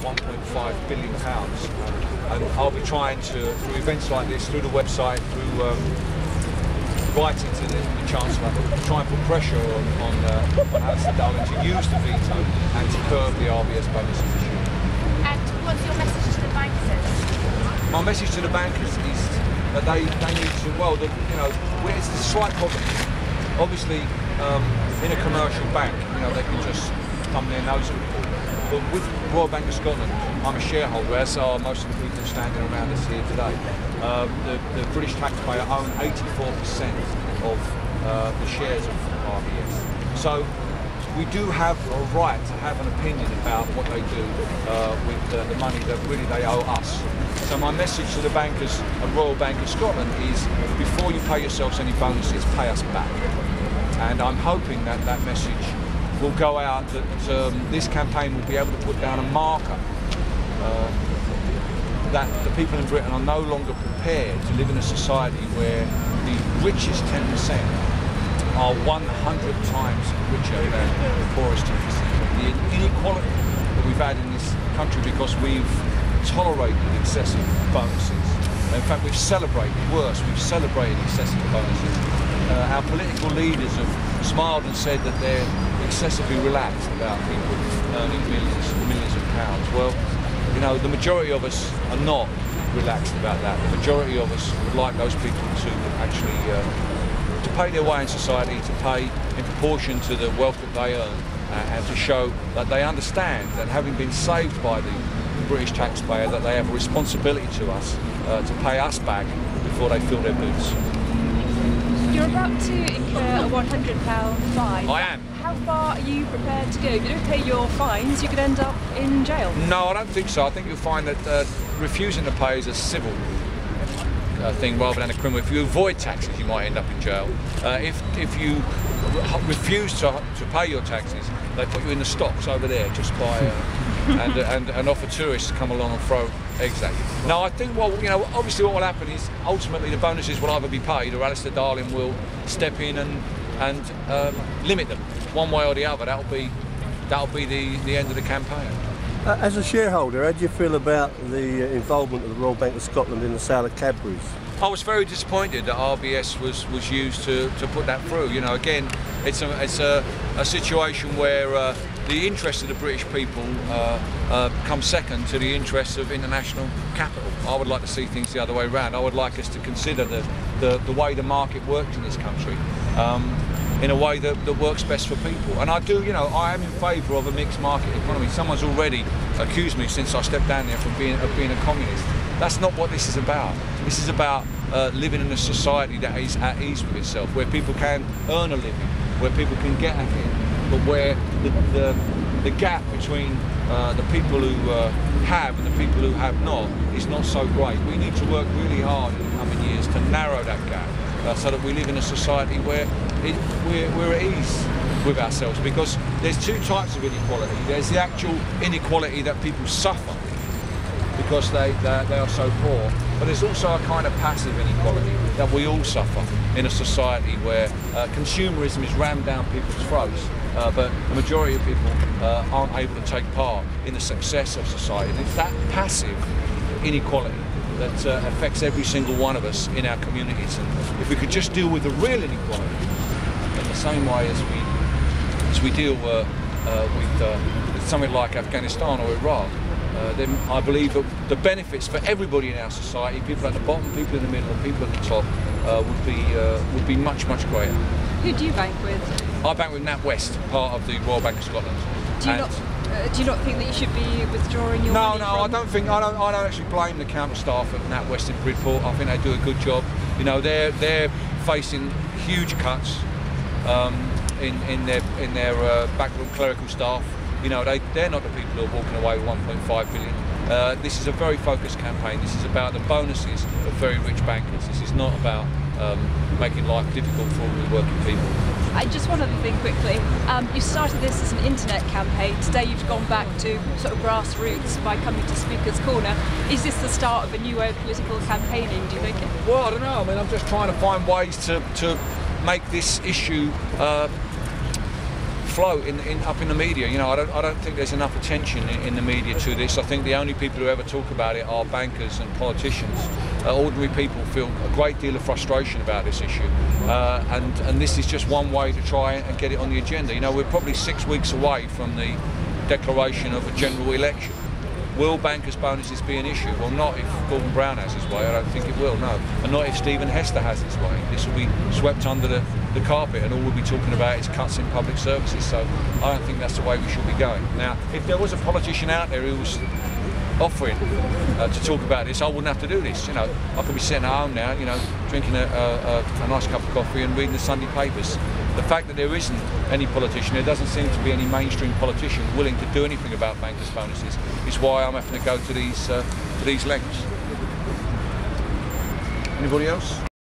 £1.5 billion. And I'll be trying to, through events like this, through the website, through writing to the Chancellor, try and put pressure on Alistair Darling to use the veto and to curb the RBS bonuses issue. And what's your message to the bankers? My message to the bankers is that they need to, well, it's a slight problem. Obviously, in a commercial bank, they can just thumb their nose at it. But with Royal Bank of Scotland, I'm a shareholder, as are most of the people standing around us here today. The British taxpayer own 84% of the shares of RBS. So we do have a right to have an opinion about what they do with the money that really they owe us. So my message to the bankers at Royal Bank of Scotland is, before you pay yourselves any bonuses, pay us back. And I'm hoping that that message will go out, that this campaign will be able to put down a marker that the people in Britain are no longer prepared to live in a society where the richest 10% are 100 times richer than the poorest 10%. The inequality that we've had in this country because we've tolerated excessive bonuses. In fact, we've celebrated excessive bonuses. Our political leaders have smiled and said that they're excessively relaxed about people earning millions of pounds. Well, the majority of us are not relaxed about that. The majority of us would like those people to actually to pay their way in society, to pay in proportion to the wealth that they earn, and to show that they understand that, having been saved by the British taxpayer, that they have a responsibility to us to pay us back before they fill their boots. You're about to incur a £100 fine. I am. How far are you prepared to go? If you don't pay your fines, you could end up in jail. No, I don't think so. I think you'll find that refusing to pay is a civil thing rather than a criminal. If you avoid taxes, you might end up in jail. If you refuse to pay your taxes, they put you in the stocks over there just by and offer tourists to come along and throw eggs at you. No, I think, well, obviously what will happen is ultimately the bonuses will either be paid, or Alistair Darling will step in and limit them one way or the other. That'll be the end of the campaign. As a shareholder, how do you feel about the involvement of the Royal Bank of Scotland in the sale of Cadbury's? I was very disappointed that RBS was used to put that through. Again, it's a situation where the interests of the British people come second to the interests of international capital. I would like to see things the other way around. I would like us to consider the way the market works in this country in a way that works best for people. And I do, I am in favour of a mixed market economy. Someone's already accused me since I stepped down there of being a communist. That's not what this is about. This is about living in a society that is at ease with itself, where people can earn a living, where people can get ahead, but where the gap between the people who have and the people who have not is not so great. We need to work really hard in the coming years to narrow that gap, so that we live in a society where we're at ease with ourselves, because there's two types of inequality. There's the actual inequality that people suffer because they are so poor, but there's also a kind of passive inequality that we all suffer in a society where consumerism is rammed down people's throats, but the majority of people aren't able to take part in the success of society. And it's that passive inequality that affects every single one of us in our communities. And if we could just deal with the real inequality in the same way as we deal with something like Afghanistan or Iraq, then I believe that the benefits for everybody in our society, people at the bottom, people in the middle, and people at the top, would be much, much greater. Who do you bank with? I bank with NatWest, part of the Royal Bank of Scotland. Do you not think that you should be withdrawing your money? No, I don't actually blame the counter staff at NatWest in Bridport. I think they do a good job. They're facing huge cuts in their backroom clerical staff. They're not the people who are walking away with 1.5 billion. This is a very focused campaign. This is about the bonuses of very rich bankers. This is not about making life difficult for ordinary working people. Just one other thing quickly. You started this as an internet campaign. Today you've gone back to sort of grassroots by coming to Speaker's Corner. Is this the start of a new way of political campaigning, do you think? Well, I don't know. I mean, I'm just trying to find ways to make this issue float up in the media. You know, I don't think there's enough attention in the media to this. I think the only people who ever talk about it are bankers and politicians. Ordinary people feel a great deal of frustration about this issue, and this is just one way to try and get it on the agenda. You know, we're probably 6 weeks away from the declaration of a general election. Will bankers' bonuses be an issue? Well, not if Gordon Brown has his way. I don't think it will, no. And not if Stephen Hester has his way. This will be swept under the carpet, and all we'll be talking about is cuts in public services. So I don't think that's the way we should be going. Now, if there was a politician out there who was offering to talk about this, I wouldn't have to do this. You know, I could be sitting at home now, you know, drinking a nice cup of coffee and reading the Sunday papers. The fact that there isn't any politician, there doesn't seem to be any mainstream politician willing to do anything about bankers' bonuses, is why I'm having to go to these lengths. Anybody else?